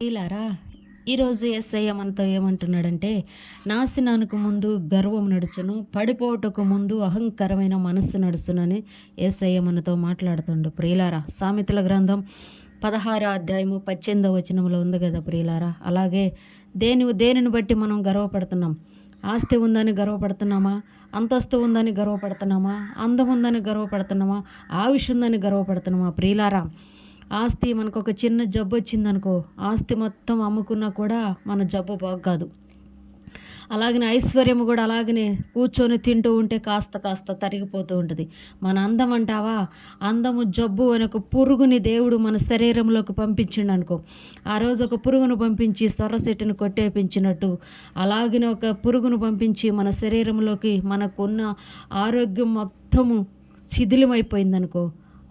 ప్రియులారా, ఈరోజు యేసయ్య మనతో ఏమంటున్నాడంటే, నాశనానికి ముందు గర్వం నడుచును, పడిపోవుటకు ముందు అహంకరమైన మనస్సు నడుచునని యేసయ్య మనతో మాట్లాడుతుండు. ప్రియులారా, సామెతల గ్రంథం 16 అధ్యాయము 18వ వచనంలో ఉంది కదా ప్రియులారా. అలాగే దేనిని బట్టి మనం గర్వపడుతున్నాం? ఆస్తి ఉందని గర్వపడుతున్నామా? అంతస్తు ఉందని గర్వపడుతున్నామా? అందం ఉందని గర్వపడుతున్నామా? ఆయుష్ ఉందని గర్వపడుతున్నామా? ప్రియులారా, ఆస్తి మనకు ఒక చిన్న జబ్బు వచ్చిందనుకో, ఆస్తి మొత్తం అమ్ముకున్నా కూడా మన జబ్బు బాగు కాదు. అలాగనే ఐశ్వర్యం కూడా అలాగనే కూర్చొని తింటూ ఉంటే కాస్త కాస్త తరిగిపోతూ ఉంటుంది. మన అందం అంటావా, అందము జబ్బు అని ఒక పురుగుని దేవుడు మన శరీరంలోకి పంపించిండు అనుకో, ఆ రోజు ఒక పురుగును పంపించి సొర్ర చెట్టును కొట్టేపించినట్టు అలాగనే ఒక పురుగును పంపించి మన శరీరంలోకి మనకున్న ఆరోగ్యం మొత్తము శిథిలమైపోయిందనుకో,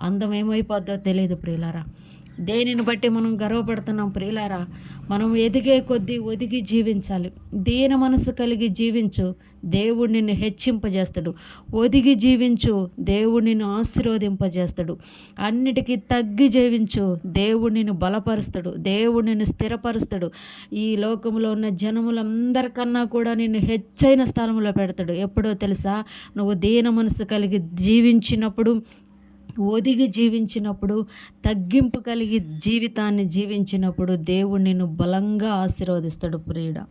అందం ఏమైపోద్దో తెలియదు ప్రియులారా. దేనిని బట్టి మనం గర్వపడుతున్నాం ప్రియులారా? మనం ఎదిగే కొద్దీ ఒదిగి జీవించాలి. దీన మనసు కలిగి జీవించు, దేవుడు నిన్ను హెచ్చింపజేస్తాడు. ఒదిగి జీవించు, దేవుడు నిన్ను ఆశీర్వదింపజేస్తాడు. అన్నిటికీ తగ్గి జీవించు, దేవుడు నిన్ను బలపరుస్తాడు, దేవుడు నిన్ను స్థిరపరుస్తాడు. ఈ లోకంలో ఉన్న జనములందరికన్నా కూడా నిన్ను హెచ్చైన స్థలంలో పెడతాడు. ఎప్పుడో తెలుసా? నువ్వు దీన మనసు కలిగి జీవించినప్పుడు, ఒదిగి జీవించినప్పుడు, తగ్గింపు కలిగి జీవితాన్ని జీవించినప్పుడు దేవుడు నిన్ను బలంగా ఆశీర్వదిస్తాడు ప్రియుడా.